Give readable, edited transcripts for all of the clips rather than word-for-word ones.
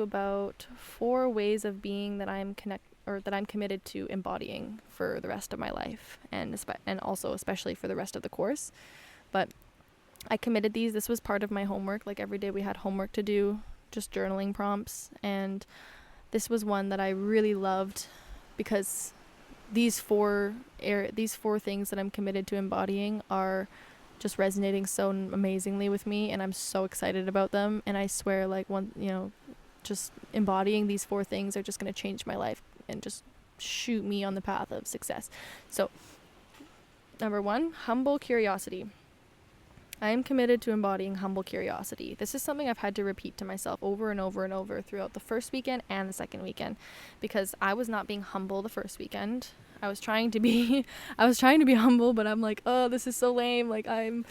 about 4 ways of being that I'm committed to embodying for the rest of my life, and also especially for the rest of the course. But I committed these. This was part of my homework. Like every day we had homework to do, just journaling prompts, and this was one that I really loved because these four things that I'm committed to embodying are just resonating so amazingly with me, and I'm so excited about them. And I swear, like, just embodying these 4 things are just going to change my life and just shoot me on the path of success. So, number 1, humble curiosity. I am committed to embodying humble curiosity. This is something I've had to repeat to myself over and over and over throughout the first weekend and the second weekend, because I was not being humble the first weekend. I was trying to be humble, but I'm like, oh, this is so lame. Like I'm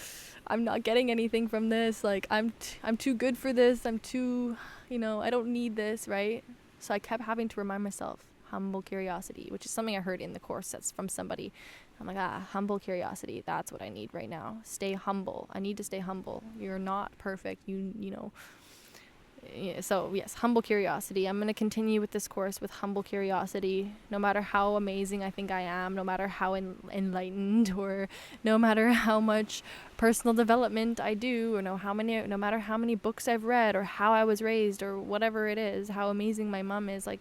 not getting anything from this. Like I'm too good for this. I'm too, I don't need this, right? So I kept having to remind myself, humble curiosity, which is something I heard in the course that's from somebody. I'm like, humble curiosity. That's what I need right now. Stay humble. I need to stay humble. You're not perfect. So yes, humble curiosity. I'm going to continue with this course with humble curiosity. No matter how amazing I think I am, no matter how enlightened, or no matter how much personal development I do, or no matter how many books I've read, or how I was raised, or whatever it is, how amazing my mom is, it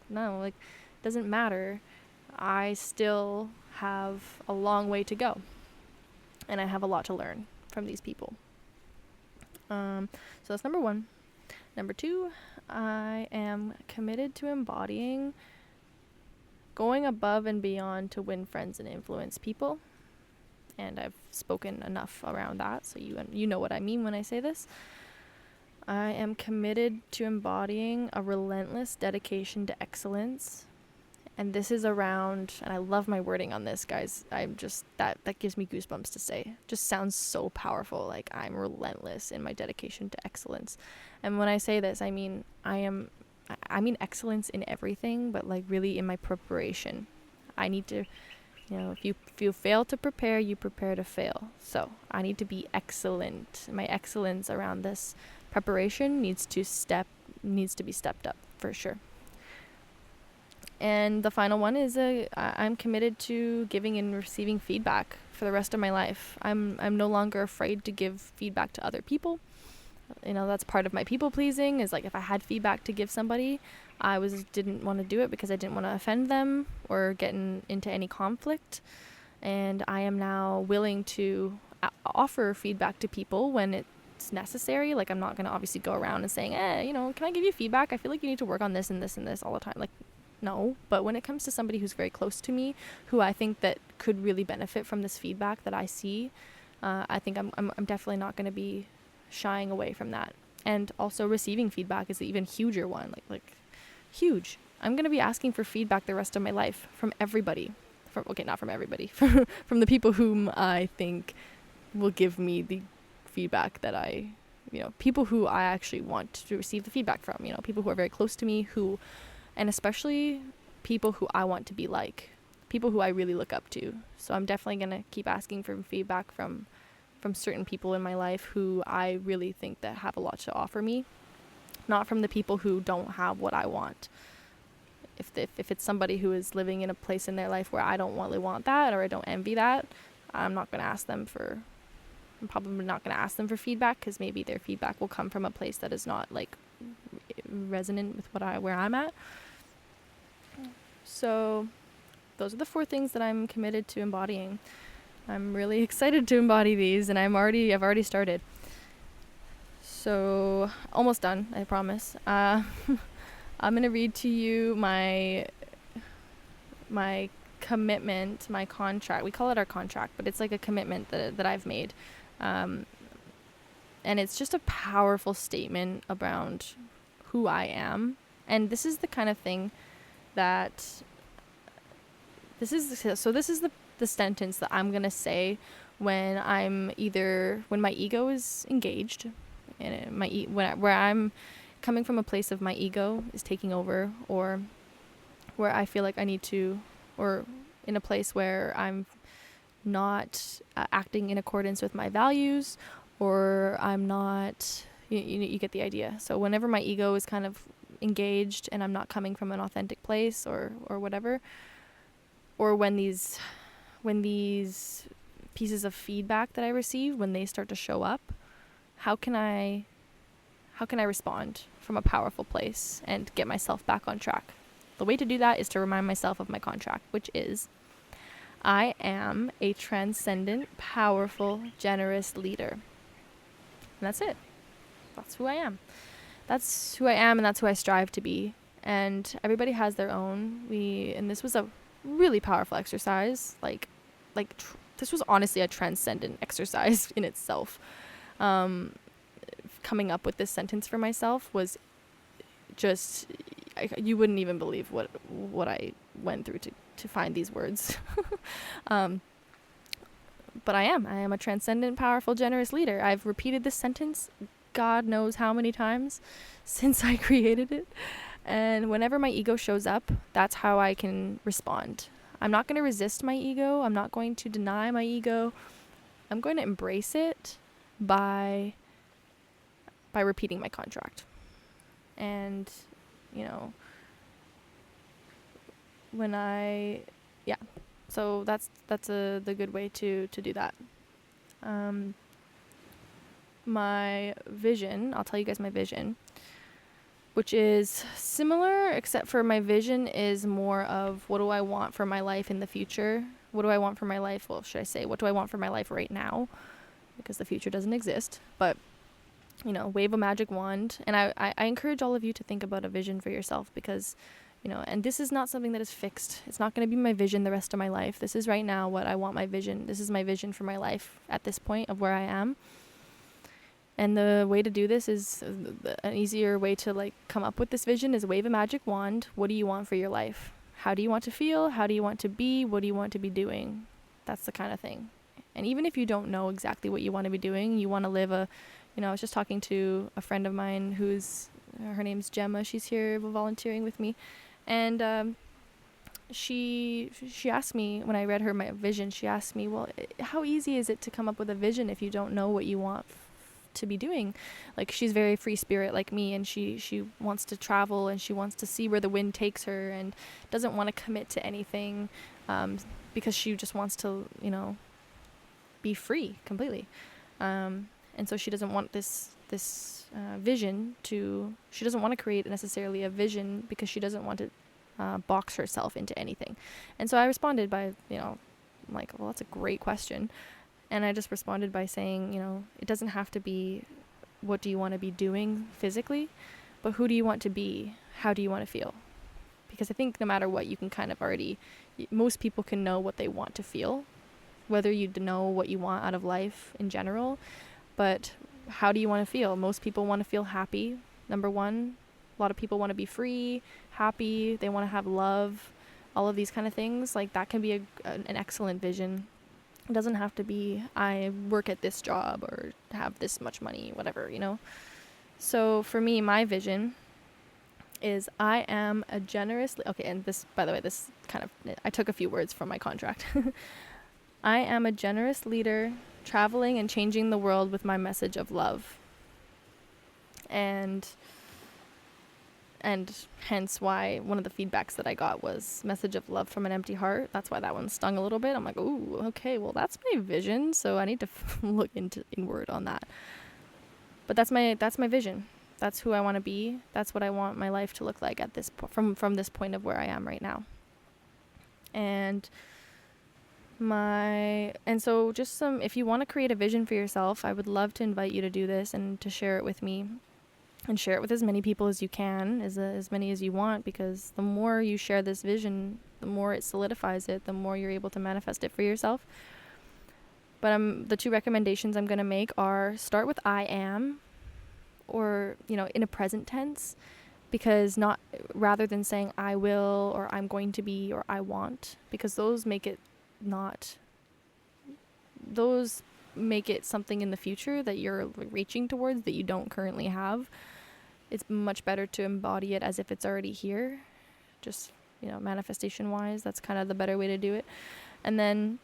doesn't matter. I still have a long way to go, and I have a lot to learn from these people. So that's number 1. Number 2, I am committed to embodying going above and beyond to win friends and influence people. And I've spoken enough around that, so you know what I mean when I say this. I am committed to embodying a relentless dedication to excellence. And this is around, and I love my wording on this, guys. I'm just, that gives me goosebumps to say. Just sounds so powerful. Like, I'm relentless in my dedication to excellence. And when I say this, I mean excellence in everything, but like really in my preparation. I need to, if you fail to prepare, you prepare to fail. So I need to be excellent. My excellence around this preparation needs to be stepped up for sure. And the final one is I'm committed to giving and receiving feedback for the rest of my life. I'm no longer afraid to give feedback to other people. That's part of my people pleasing, is like if I had feedback to give somebody, I didn't want to do it because I didn't want to offend them or get into any conflict. And I am now willing to offer feedback to people when it's necessary. Like I'm not going to obviously go around and saying, can I give you feedback? I feel like you need to work on this and this and this all the time. Like, no. But when it comes to somebody who's very close to me, who I think that could really benefit from this feedback that I see, I think I'm definitely not going to be shying away from that. And also receiving feedback is an even huger one, like huge. I'm going to be asking for feedback the rest of my life from everybody. Not from everybody, from the people whom I think will give me the feedback that people who I actually want to receive the feedback from, people who are very close to me, and especially people who I want to be like, people who I really look up to. So I'm definitely going to keep asking for feedback from certain people in my life who I really think that have a lot to offer me, not from the people who don't have what I want. If it's somebody who is living in a place in their life where I don't really want that, or I don't envy that, I'm probably not going to ask them for feedback, because maybe their feedback will come from a place that is not like resonant with where I'm at. So those are the 4 things that I'm committed to embodying. I'm really excited to embody these, and I've already started. So almost done, I promise. I'm going to read to you my commitment, my contract. We call it our contract, but it's like a commitment that I've made. And it's just a powerful statement around who I am. And this is the kind of thing that this is the sentence that I'm going to say when my ego is engaged, and where I'm coming from a place of my ego is taking over, or where I feel like I need to, or in a place where I'm not acting in accordance with my values, or I'm not, you get the idea. So whenever my ego is kind of engaged and I'm not coming from an authentic place or whatever, or when these pieces of feedback that I receive, when they start to show up, how can I respond from a powerful place and get myself back on track? The way to do that is to remind myself of my contract, which is, I am a transcendent, powerful, generous leader. And that's it. That's who I am. That's who I am, and that's who I strive to be. And everybody has their own. And this was a really powerful exercise. This was honestly a transcendent exercise in itself. Coming up with this sentence for myself was just, you wouldn't even believe what I went through to find these words. But I am a transcendent, powerful, generous leader. I've repeated this sentence God knows how many times since I created it. And whenever my ego shows up, that's how I can respond. I'm not going to resist my ego. I'm not going to deny my ego. I'm going to embrace it by repeating my contract. And, so that's the good way to do that. My vision, I'll tell you guys my vision, which is similar, except for my vision is more of, what do I want for my life in the future? What do I want for my life? Well, should I say, what do I want for my life right now? Because the future doesn't exist. But, wave a magic wand. And I encourage all of you to think about a vision for yourself, because, and this is not something that is fixed. It's not going to be my vision the rest of my life. This is right now what I want my vision. This is my vision for my life at this point of where I am. And the way to do this is, an easier way to come up with this vision is wave a magic wand. What do you want for your life? How do you want to feel? How do you want to be? What do you want to be doing? That's the kind of thing. And even if you don't know exactly what you want to be doing, you want to live I was just talking to a friend of mine her name's Gemma. She's here volunteering with me. And she asked me, when I read her my vision, she asked me, well, how easy is it to come up with a vision if you don't know what you want to be doing? She's very free spirit like me, and she wants to travel, and she wants to see where the wind takes her, and doesn't want to commit to anything, because she just wants to be free completely, and so she doesn't want this vision she doesn't want to create necessarily a vision, because she doesn't want to box herself into anything. And so I responded by well, that's a great question. And I just responded by saying, it doesn't have to be what do you want to be doing physically, but who do you want to be? How do you want to feel? Because I think no matter what, you can kind of most people can know what they want to feel, whether you know what you want out of life in general. But how do you want to feel? Most people want to feel happy, number one. A lot of people want to be free, happy. They want to have love, all of these kind of things. That can be an excellent vision. It doesn't have to be, I work at this job or have this much money, whatever, So for me, my vision is, I am a and this, by the way, I took a few words from my contract. I am a generous leader, traveling and changing the world with my message of love. And hence why one of the feedbacks that I got was message of love from an empty heart. That's why that one stung a little bit. I'm like, ooh, okay, well, that's my vision, so I need to look inward on that. But that's my vision. That's who I want to be. That's what I want my life to look like at this from this point of where I am right now. And so just if you want to create a vision for yourself, I would love to invite you to do this and to share it with me. And share it with as many people as you can, as many as you want, because the more you share this vision, the more it solidifies it, the more you're able to manifest it for yourself. But the two recommendations I'm going to make are, start with I am, or, in a present tense, because rather than saying I will, or I'm going to be, or I want, because those make it something in the future that you're reaching towards that you don't currently have. It's much better to embody it as if it's already here, just, manifestation wise. That's kind of the better way to do it. And then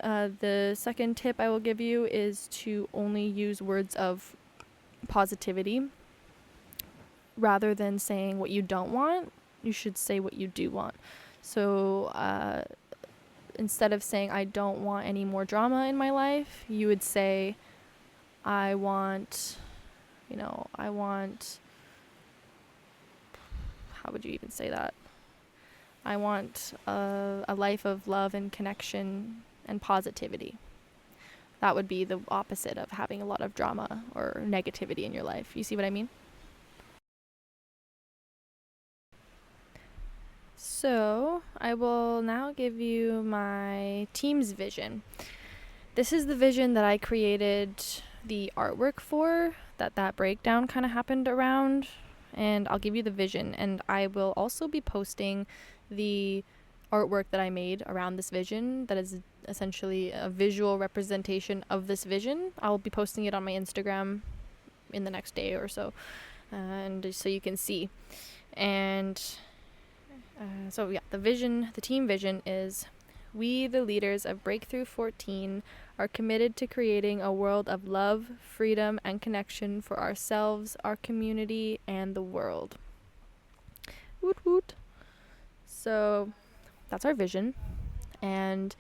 the second tip I will give you is to only use words of positivity. rather than saying what you don't want, you should say what you do want. So instead of saying I don't want any more drama in my life, you would say I want, how would you even say that? I want a life of love and connection and positivity. That would be the opposite of having a lot of drama or negativity in your life. You see what I mean? So, I will now give you my team's vision. This is the vision that I created the artwork for, that breakdown kind of happened around, and I'll give you the vision, and I will also be posting the artwork that I made around this vision that is essentially a visual representation of this vision. I'll be posting it on my Instagram in the next day or so, and so you can see. And so yeah, the team vision is: we, the leaders of Breakthrough 14, are committed to creating a world of love, freedom, and connection for ourselves, our community, and the world. Woot woot. So that's our vision. And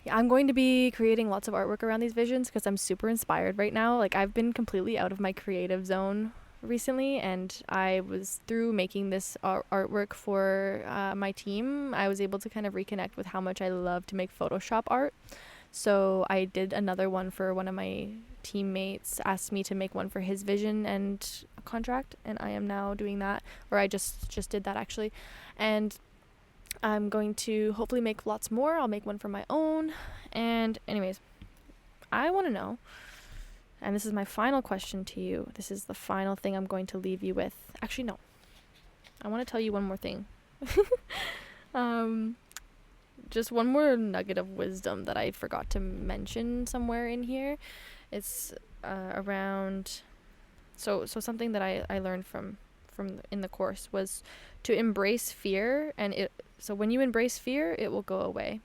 yeah, I'm going to be creating lots of artwork around these visions because I'm super inspired right now. Like, I've been completely out of my creative zone recently, and I was, through making this artwork for my team, I was able to kind of reconnect with how much I love to make Photoshop art. So I did another one for one of my teammates, asked me to make one for his vision and contract, and I am now doing that, or I just did that actually. And I'm going to hopefully make lots more. I'll make one for my own. And anyways, I want to know, and this is my final question to you. This is the final thing I'm going to leave you with. Actually, no. I want to tell you one more thing. Just one more nugget of wisdom that I forgot to mention somewhere in here. It's around, so something that I learned from in the course was to embrace fear, and so when you embrace fear, it will go away.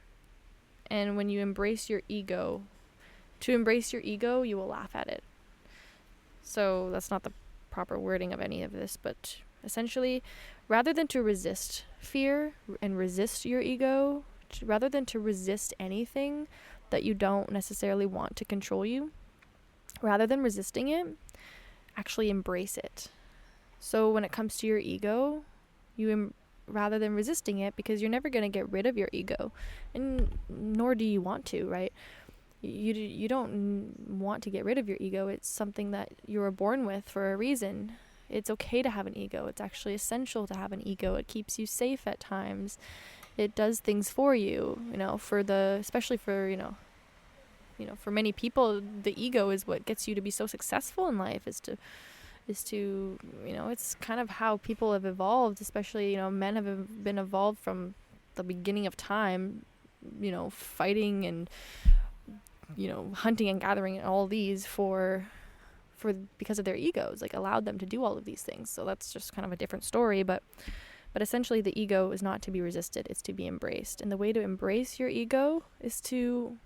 And when you embrace your ego, you will laugh at it. So that's not the proper wording of any of this, but essentially, rather than to resist fear and resist your ego, rather than to resist anything that you don't necessarily want to control you, rather than resisting it, actually embrace it. So when it comes to your ego, rather than resisting it, because you're never going to get rid of your ego, and nor do you want to, right? You don't want to get rid of your ego. It's something that you were born with for a reason. It's okay to have an ego. It's actually essential to have an ego. It keeps you safe at times. It does things for you, especially for, for many people, the ego is what gets you to be so successful in life, is to it's kind of how people have evolved, especially, men have been evolved from the beginning of time, fighting and, hunting and gathering and all these because of their egos, like, allowed them to do all of these things. So that's just kind of a different story, but essentially the ego is not to be resisted, it's to be embraced. And the way to embrace your ego is to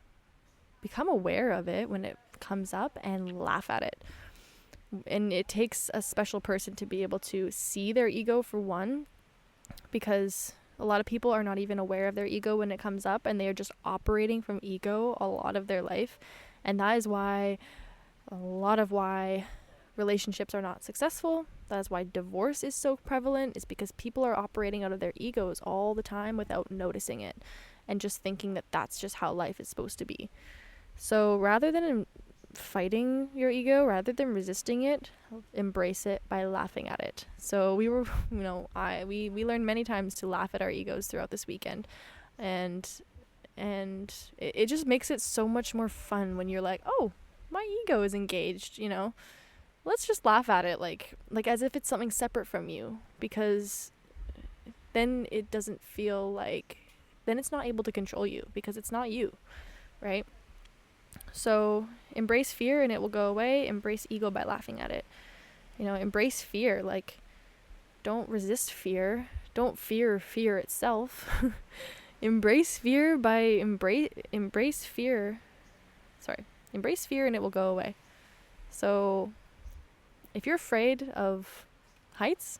become aware of it when it comes up and laugh at it. And it takes a special person to be able to see their ego, for one, because a lot of people are not even aware of their ego when it comes up, and they are just operating from ego a lot of their life. And that is why relationships are not successful. That is why divorce is so prevalent, is because people are operating out of their egos all the time without noticing it, and just thinking that that's just how life is supposed to be. So rather than fighting your ego, rather than resisting it, embrace it by laughing at it. So we learned many times to laugh at our egos throughout this weekend, and it just makes it so much more fun when you're like, oh, my ego is engaged, let's just laugh at it like as if it's something separate from you, because then it doesn't feel like, then it's not able to control you, because it's not you, right? So embrace fear and it will go away. Embrace ego by laughing at it. Embrace fear. Like, don't resist fear. Don't fear itself. Embrace fear embrace fear. Embrace fear and it will go away. So if you're afraid of heights.